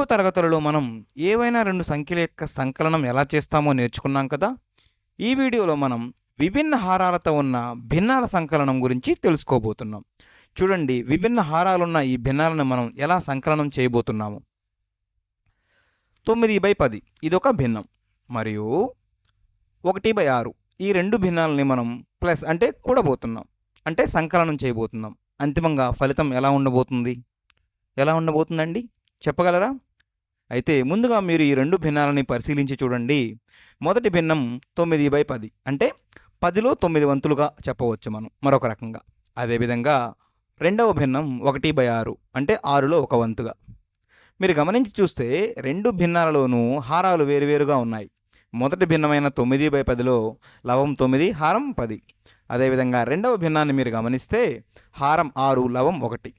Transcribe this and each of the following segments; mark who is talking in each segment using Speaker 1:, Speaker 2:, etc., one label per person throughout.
Speaker 1: ఎగువ తరగతులలో మనం ఏవైనా రెండు సంఖ్యల యొక్క సంకలనం ఎలా చేస్తామో నేర్చుకున్నాం కదా. ఈ వీడియోలో మనం విభిన్న హారాలతో ఉన్న భిన్నాల సంకలనం గురించి తెలుసుకోబోతున్నాం. చూడండి, విభిన్న హారాలున్న ఈ భిన్నాలను మనం ఎలా సంకలనం చేయబోతున్నాము. 9/10 ఇదొక భిన్నం, మరియు 1/6 ఈ రెండు భిన్నాలని మనం ప్లస్ అంటే కూడబోతున్నాం, అంటే సంకలనం చేయబోతున్నాం. అంతిమంగా ఫలితం ఎలా ఉండబోతుందండి, చెప్పగలరా? అయితే ముందుగా మీరు ఈ రెండు భిన్నాలని పరిశీలించి చూడండి. మొదటి భిన్నం 9/10 అంటే 10లో 9 వంతులుగా చెప్పవచ్చు మనం మరొక రకంగా. అదేవిధంగా రెండవ భిన్నం 1/6 అంటే 6లో 1 వంతుగా. మీరు గమనించి చూస్తే రెండు భిన్నాలలోనూ హారాలు వేరువేరుగా ఉన్నాయి. మొదటి భిన్నమైన 9/10లో లవం 9, హారం 10. అదేవిధంగా రెండవ భిన్నాన్ని మీరు గమనిస్తే హారం 6, లవం 1.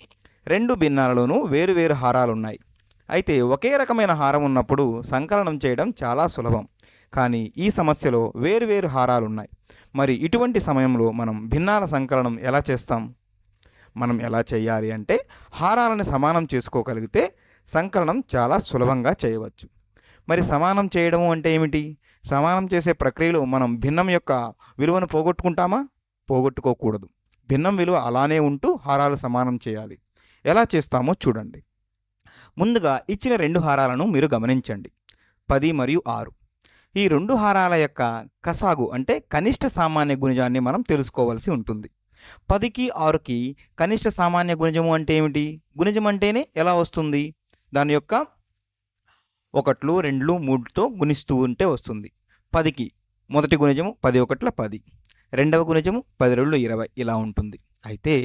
Speaker 1: రెండు భిన్నాలలోనూ వేరువేరు హారాలు ఉన్నాయి. అయితే ఒకే రకమైన హారం ఉన్నప్పుడు సంకలనం చేయడం చాలా సులభం. కానీ ఈ సమస్యలో వేరువేరు హారాలు ఉన్నాయి. మరి ఇటువంటి సమయంలో మనం భిన్నాల సంకలనం ఎలా చేస్తాం? మనం ఎలా చేయాలి అంటే, హారాలను సమానం చేసుకోగలిగితే సంకలనం చాలా సులభంగా చేయవచ్చు. మరి సమానం చేయడము అంటే ఏమిటి? సమానం చేసే ప్రక్రియలో మనం భిన్నం యొక్క విలువను పోగొట్టుకుంటామా? పోగొట్టుకోకూడదు. భిన్నం విలువ అలానే ఉంటూ హారాలు సమానం చేయాలి. ఎలా చేస్తామో చూడండి. ముందుగా ఇచ్చిన రెండు హారాలను మీరు గమనించండి, 10 మరియు 6. ఈ రెండు హారాల యొక్క కసాగు అంటే కనిష్ట సామాన్య గుణిజాన్ని మనం తెలుసుకోవాల్సి ఉంటుంది. 10కి 6కి కనిష్ట సామాన్య గుణిజము అంటే ఏమిటి? గుణిజం అంటేనే ఎలా వస్తుంది? దాని యొక్క 1, 2, 3తో గుణిస్తూ ఉంటే వస్తుంది. 10కి మొదటి గుణిజము 10 1 10, రెండవ గుణిజము 10 2 20 ఇలా ఉంటుంది. అయితే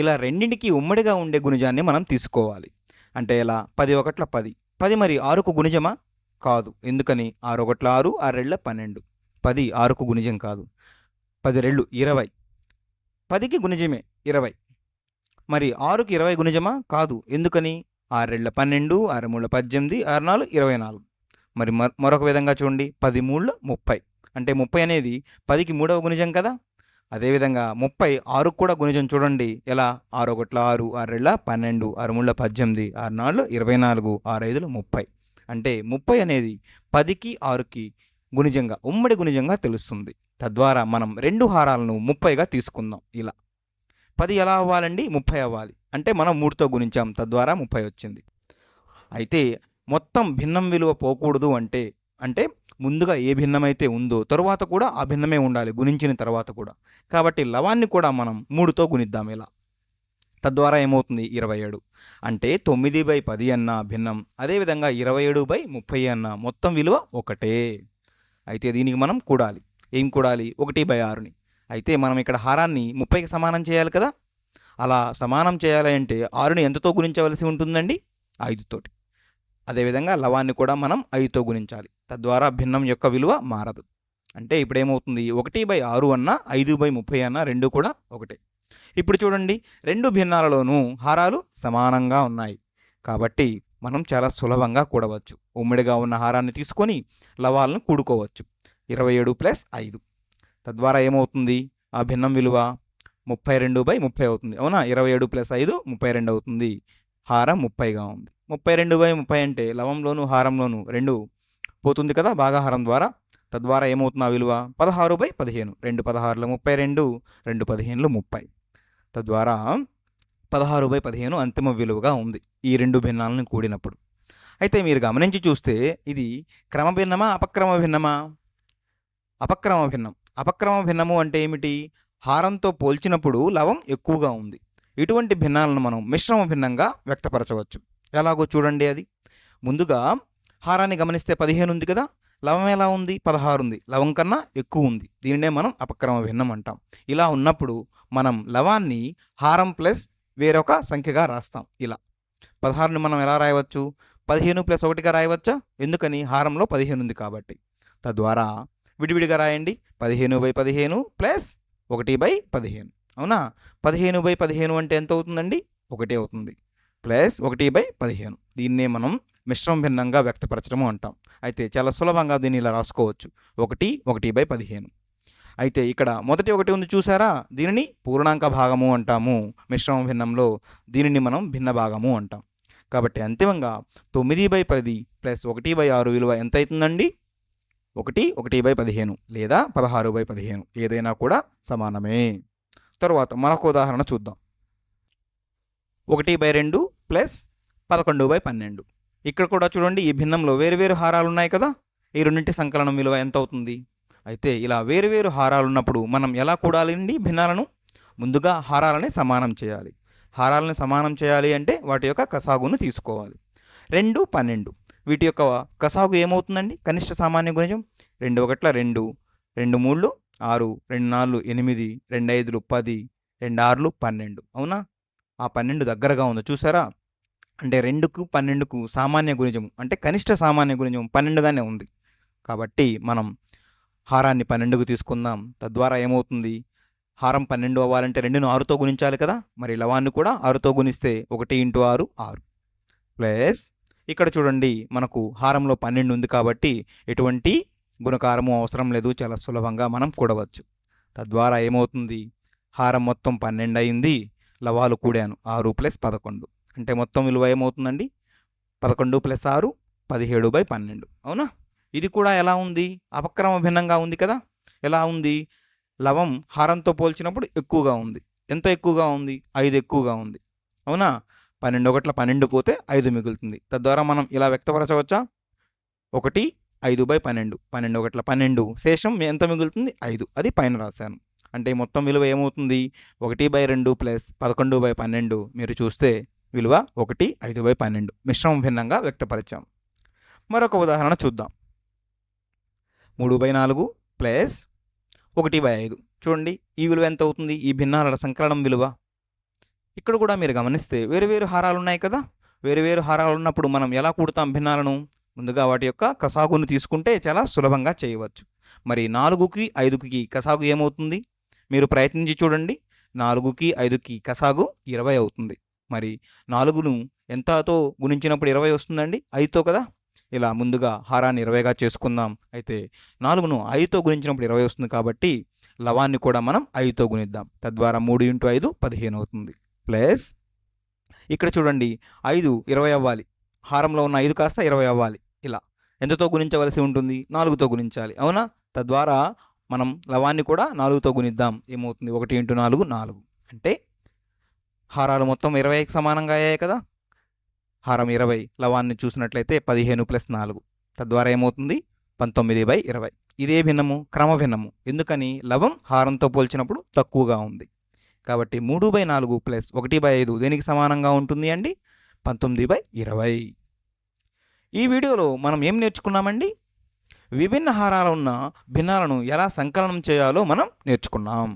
Speaker 1: ఇలా రెండింటికి ఉమ్మడిగా ఉండే గుణిజాన్ని మనం తీసుకోవాలి. అంటే ఎలా? 10 1 10. 10 మరి 6కు గుణిజమా? కాదు. ఎందుకని? 6 1 6, 6 2 12. 10 6కు గుణిజం కాదు. 10 2 20. 10కి గుణిజమే 20. మరి 6కి 20 గుణిజమా? కాదు. ఎందుకని? 6 2 12, 6 3 18, 6 4 24. మరి మరొక విధంగా చూడండి, 10 3 30. అంటే 30 అనేది 10కి మూడవ గుణిజం కదా. అదేవిధంగా 30 6కు కూడా గుణిజం చూడండి. ఎలా? 6 1 6, 6 2 12, 6 3 18, 6 4 24, 6 5 30. అంటే 30 అనేది 10కి 6కి గుణిజంగా, ఉమ్మడి గుణిజంగా తెలుస్తుంది. తద్వారా మనం రెండు హారాలను 30గా తీసుకుందాం. ఇలా 10 ఎలా అవ్వాలండి? 30 అవ్వాలి. అంటే మనం 3తో గుణించాం, తద్వారా 30 వచ్చింది. అయితే మొత్తం భిన్నం విలువ పోకూడదు అంటే ముందుగా ఏ భిన్నమైతే ఉందో తరువాత కూడా ఆ భిన్నమే ఉండాలి, గుణించిన తర్వాత కూడా. కాబట్టి లవాన్ని కూడా మనం 3తో గుణిద్దాం ఇలా. తద్వారా ఏమవుతుంది? 27. అంటే 9/10 అన్న భిన్నం, అదేవిధంగా 27/30 అన్న మొత్తం విలువ ఒకటే. అయితే దీనికి మనం కూడాలి. ఏం కూడాలి? 1/6ని. అయితే మనం ఇక్కడ హారాన్ని 30కి సమానం చేయాలి కదా. అలా సమానం చేయాలి అంటే 6ని ఎంతతో గుణించవలసి ఉంటుందండి? 5తోటి. అదేవిధంగా లవాన్ని కూడా మనం 5తో గుణించాలి. తద్వారా భిన్నం యొక్క విలువ మారదు. అంటే ఇప్పుడు ఏమవుతుంది? 1/6 అన్న 5/30 అన్న రెండు కూడా ఒకటే. ఇప్పుడు చూడండి, రెండు భిన్నాలలోనూ హారాలు సమానంగా ఉన్నాయి. కాబట్టి మనం చాలా సులభంగా కూడవచ్చు. ఉమ్మడిగా ఉన్న హారాన్ని తీసుకొని లవాలను కూడుకోవచ్చు. 27 + 5. తద్వారా ఏమవుతుంది? ఆ భిన్నం విలువ 32/30 అవుతుంది. అవునా? 27 + 5 32 అవుతుంది. హారం 30గా ఉంది. 32/30 అంటే లవంలోను హారంలోను 2 పోతుంది కదా భాగాహారం ద్వారా. తద్వారా ఏమవుతుంది? ఆ విలువ 16/15. 2 16లు 32, 2 15లు 30. తద్వారా 16/15 అంతిమ విలువగా ఉంది ఈ రెండు భిన్నాలను కూడినప్పుడు. అయితే మీరు గమనించి చూస్తే ఇది క్రమభిన్నమా, అపక్రమ భిన్నమా? అపక్రమ భిన్నం. అపక్రమ భిన్నము అంటే ఏమిటి? హారంతో పోల్చినప్పుడు లవం ఎక్కువగా ఉంది. ఇటువంటి భిన్నాలను మనం మిశ్రమ భిన్నంగా వ్యక్తపరచవచ్చు. ఎలాగో చూడండి. అది ముందుగా హారాన్ని గమనిస్తే 15 ఉంది కదా. లవం ఎలా ఉంది? 16 ఉంది. లవం కన్నా ఎక్కువ ఉంది. దీనినే మనం అపక్రమ భిన్నం అంటాం. ఇలా ఉన్నప్పుడు మనం లవాన్ని హారం ప్లస్ వేరొక సంఖ్యగా రాస్తాం. ఇలా 16ని మనం ఎలా రాయవచ్చు? 15 + 1గా రాయవచ్చా? ఎందుకని? హారంలో 15 ఉంది కాబట్టి. తద్వారా విడివిడిగా రాయండి. 15/15 + 1/15. అవునా? 15/15 అంటే ఎంత అవుతుందండి? 1 అవుతుంది. ప్లస్ 1/15. దీన్నే మనం మిశ్రమ భిన్నంగా వ్యక్తపరచడము అంటాం. అయితే చాలా సులభంగా దీన్ని ఇలా రాసుకోవచ్చు. 1 1/15. అయితే ఇక్కడ మొదటి 1 ఉంది చూసారా? దీనిని పూర్ణాంక భాగము అంటాము. మిశ్రమ భిన్నంలో దీనిని మనం భిన్న భాగము అంటాం. కాబట్టి అంతిమంగా 9/10 ప్లస్ 1/6 విలువ ఎంత అవుతుందండి? 1/15 లేదా 16/15 ఏదైనా కూడా సమానమే. తరువాత మరొక ఉదాహరణ చూద్దాం. 1/2 ప్లస్ 11/12. ఇక్కడ కూడా చూడండి, ఈ భిన్నంలో వేరువేరు హారాలు ఉన్నాయి కదా. ఈ రెండింటి సంకలనం విలువ ఎంత అవుతుంది? అయితే ఇలా వేరువేరు హారాలు ఉన్నప్పుడు మనం ఎలా కూడాలండి భిన్నాలను? ముందుగా హారాలని సమానం చేయాలి. హారాలను సమానం చేయాలి అంటే వాటి యొక్క కసాగును తీసుకోవాలి. 2, 12 వీటి యొక్క కసాగు ఏమవుతుందండి? కనిష్ట సామాన్య గుణిజం 2 1 2, 2 3 6, 2 4 8, 2 5 10, 2 6 12. అవునా? ఆ 12 దగ్గరగా ఉందో చూసారా? అంటే 2కు 12కు సామాన్య గుణిజం అంటే కనిష్ట సామాన్య గుణిజం 12గానే ఉంది. కాబట్టి మనం హారాన్ని 12కు తీసుకుందాం. తద్వారా ఏమవుతుంది? హారం 12 అవ్వాలంటే 2ను 6తో గుణించాలి కదా. మరి లవాన్ని కూడా 6తో గుణిస్తే 1 × 6 6 ప్లస్ ఇక్కడ చూడండి, మనకు హారంలో 12 ఉంది కాబట్టి ఎటువంటి గుణకారము అవసరం లేదు, చాలా సులభంగా మనం కూడవచ్చు. తద్వారా ఏమవుతుంది? హారం మొత్తం 12 అయింది, లవాలు కూడాను 6 + 11 అంటే మొత్తం విలువ ఏమవుతుందండి? 11 + 6 17/12. అవునా? ఇది కూడా ఎలా ఉంది? అపక్రమ భిన్నంగా ఉంది కదా. ఎలా ఉంది? లవం హారంతో పోల్చినప్పుడు ఎక్కువగా ఉంది. ఎంత ఎక్కువగా ఉంది? 5 ఎక్కువగా ఉంది. అవునా? 12 1 12 పోతే 5 మిగులుతుంది. తద్వారా మనం ఇలా వ్యక్తపరచవచ్చా? 1 5/12, 12 1 12, శేషం ఎంత మిగులుతుంది? 5. అది పైన రాశాను. అంటే మొత్తం విలువ ఏమవుతుంది? 1/2 ప్లస్ 11/12. మీరు చూస్తే విలువ 1 5/12 మిశ్రమ భిన్నంగా వ్యక్తపరిచాం. మరొక ఉదాహరణ చూద్దాం. 3/4 ప్లస్ 1/5. చూడండి, ఈ విలువ ఎంత అవుతుంది? ఈ భిన్నాల సంకలనం విలువ. ఇక్కడ కూడా మీరు గమనిస్తే వేరువేరు హారాలు ఉన్నాయి కదా. వేరువేరు హారాలు ఉన్నప్పుడు మనం ఎలా కూడతాం భిన్నాలను? ముందుగా వాటి యొక్క కసాగును తీసుకుంటే చాలా సులభంగా చేయవచ్చు. మరి 4కి 5కి కసాగు ఏమవుతుంది? మీరు ప్రయత్నించి చూడండి. 4కి 5కి కసాగు 20 అవుతుంది. మరి 4ను ఎంతతో గుణించినప్పుడు 20 వస్తుందండి? 5తో కదా. ఇలా ముందుగా హారాన్ని 20గా చేసుకుందాం. అయితే 4ను 5తో గుణించినప్పుడు 20 వస్తుంది కాబట్టి లవాన్ని కూడా మనం 5తో గుణిద్దాం. తద్వారా 3 × 5 15 అవుతుంది. ప్లస్ ఇక్కడ చూడండి, 5 20 అవ్వాలి. హారంలో ఉన్న 5 కాస్త 20 అవ్వాలి. ఇలా ఎంతతో గుణించవలసి ఉంటుంది? 4తో గుణించాలి. అవునా? తద్వారా మనం లవాన్ని కూడా 4తో గుణిద్దాం. ఏమవుతుంది? 1 × 4 4. అంటే హారాలు మొత్తం 20కి సమానంగా అయ్యాయి కదా. హారం 20, లవాన్ని చూసినట్లయితే 15 + 4. తద్వారా ఏమవుతుంది? 19/20. ఇదే భిన్నము క్రమ భిన్నము. ఎందుకని? లవం హారంతో పోల్చినప్పుడు తక్కువగా ఉంది కాబట్టి 3/4 ప్లస్ 1/5 దేనికి సమానంగా ఉంటుంది అండి? 19/20. ఈ వీడియోలో మనం ఏం నేర్చుకున్నామండి? విభిన్న హారాలు ఉన్న భిన్నాలను ఎలా సంకలనం చేయాలో మనం నేర్చుకున్నాం.